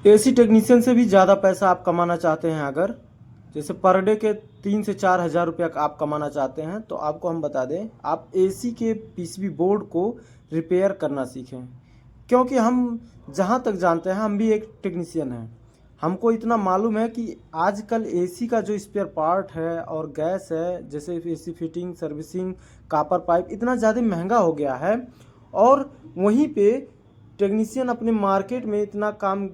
AC technician से भी ज़्यादा पैसा आप कमाना चाहते हैं, अगर जैसे पर डे के 3 से 4 हज़ार रुपया आप कमाना चाहते हैं, तो आपको हम बता दें आप एसी के पीसीबी बोर्ड को रिपेयर करना सीखें। क्योंकि हम जहाँ तक जानते हैं, हम भी एक टेक्नीशियन हैं, हमको इतना मालूम है कि आजकल एसी का जो स्पेयर पार्ट है और गैस है, जैसे AC fitting, servicing, copper pipe, इतना ज़्यादा महंगा हो गया है। और वहीं पे टेक्नीशियन अपने मार्केट में इतना काम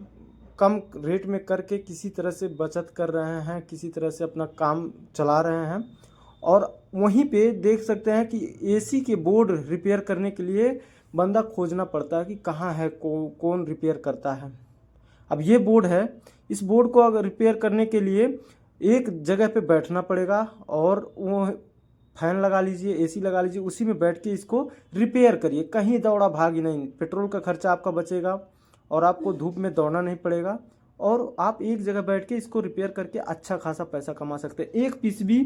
कम रेट में करके किसी तरह से बचत कर रहे हैं, किसी तरह से अपना काम चला रहे हैं। और वहीं पे देख सकते हैं कि एसी के बोर्ड रिपेयर करने के लिए बंदा खोजना पड़ता है कि कहाँ है, कौन रिपेयर करता है। अब ये बोर्ड है, इस बोर्ड को अगर रिपेयर करने के लिए एक जगह पे बैठना पड़ेगा, और वो फैन लगा लीजिए, एसी लगा लीजिए, उसी में बैठ के इसको रिपेयर करिए। कहीं दौड़ा भागी नहीं, पेट्रोल का खर्चा आपका बचेगा और आपको धूप में दौड़ना नहीं पड़ेगा, और आप एक जगह बैठ के इसको रिपेयर करके अच्छा खासा पैसा कमा सकते हैं। एक पीसीबी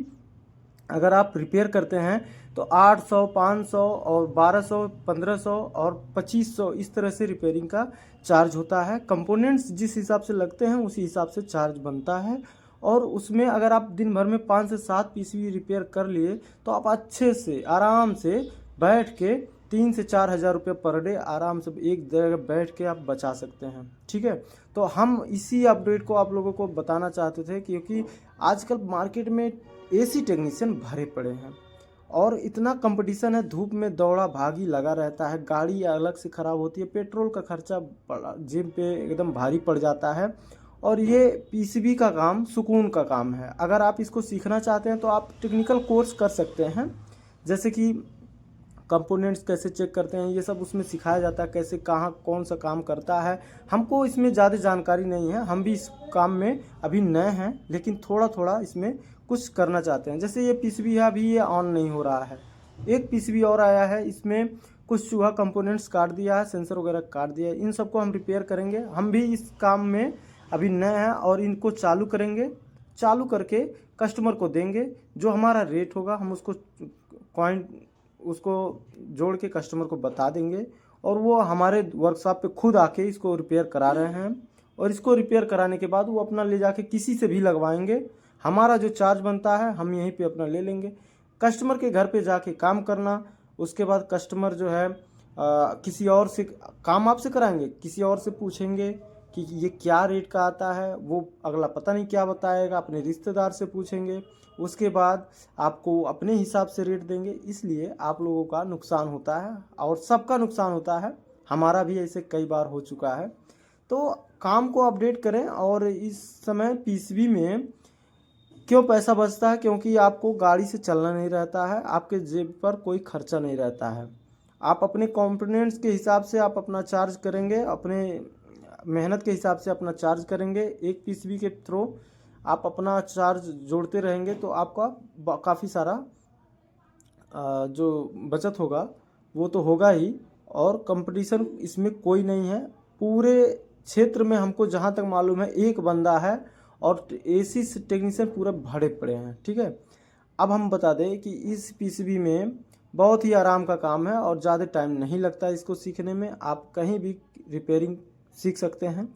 अगर आप रिपेयर करते हैं तो 800, 500 और 1200, 1500 और 2500 इस तरह से रिपेयरिंग का चार्ज होता है। कंपोनेंट्स जिस हिसाब से लगते हैं उसी हिसाब से चार्ज बनता है। और उसमें अगर आप दिन भर में 5 से 7 पीसीबी रिपेयर कर लिए तो आप अच्छे से आराम से बैठ के 3 से 4 हज़ार रुपये पर डे आराम से एक जगह बैठ के आप बचा सकते हैं। ठीक है, तो हम इसी अपडेट को आप लोगों को बताना चाहते थे, क्योंकि आजकल मार्केट में एसी टेक्नीशियन भरे पड़े हैं और इतना कंपटीशन है, धूप में दौड़ा भागी लगा रहता है, गाड़ी अलग से ख़राब होती है, पेट्रोल का खर्चा जेब पे एकदम भारी पड़ जाता है। और ये पीसीबी का काम सुकून का काम है। अगर आप इसको सीखना चाहते हैं तो आप टेक्निकल कोर्स कर सकते हैं, जैसे कि कंपोनेंट्स कैसे चेक करते हैं, ये सब उसमें सिखाया जाता है, कैसे कहाँ कौन सा काम करता है। हमको इसमें ज़्यादा जानकारी नहीं है, हम भी इस काम में अभी नए हैं, लेकिन थोड़ा थोड़ा इसमें कुछ करना चाहते हैं। जैसे ये पीसीबी है, अभी ये ऑन नहीं हो रहा है, एक पीसीबी और आया है, इसमें कुछ चूहा कंपोनेंट्स काट दिया है, सेंसर वगैरह काट दिया है, इन सबको हम रिपेयर करेंगे। हम भी इस काम में अभी नए हैं और इनको चालू करेंगे, चालू करके कस्टमर को देंगे। जो हमारा रेट होगा हम उसको कॉइन उसको जोड़ के कस्टमर को बता देंगे, और वो हमारे वर्कशॉप पे खुद आके इसको रिपेयर करा रहे हैं। और इसको रिपेयर कराने के बाद वो अपना ले जाके किसी से भी लगवाएंगे, हमारा जो चार्ज बनता है हम यहीं पे अपना ले लेंगे। कस्टमर के घर पे जाके काम करना, उसके बाद कस्टमर जो है किसी और से काम आपसे कराएंगे, किसी और से पूछेंगे कि ये क्या रेट का आता है, वो अगला पता नहीं क्या बताएगा, अपने रिश्तेदार से पूछेंगे, उसके बाद आपको अपने हिसाब से रेट देंगे। इसलिए आप लोगों का नुकसान होता है और सबका नुकसान होता है, हमारा भी ऐसे कई बार हो चुका है। तो काम को अपडेट करें। और इस समय पीसीबी में क्यों पैसा बचता है, क्योंकि आपको गाड़ी से चलना नहीं रहता है, आपके जेब पर कोई खर्चा नहीं रहता है। आप अपने कंपोनेंट्स के हिसाब से आप अपना चार्ज करेंगे, अपने मेहनत के हिसाब से अपना चार्ज करेंगे। एक पीसीबी के थ्रू आप अपना चार्ज जोड़ते रहेंगे तो आपका काफ़ी सारा जो बचत होगा वो तो होगा ही। और कंपटीशन इसमें कोई नहीं है, पूरे क्षेत्र में हमको जहाँ तक मालूम है एक बंदा है और एसी टेक्नीशियन पूरे भरे पड़े हैं। ठीक है, अब हम बता दें कि इस पीसीबी में बहुत ही आराम का काम है और ज़्यादा टाइम नहीं लगता इसको सीखने में। आप कहीं भी रिपेयरिंग सीख सकते हैं।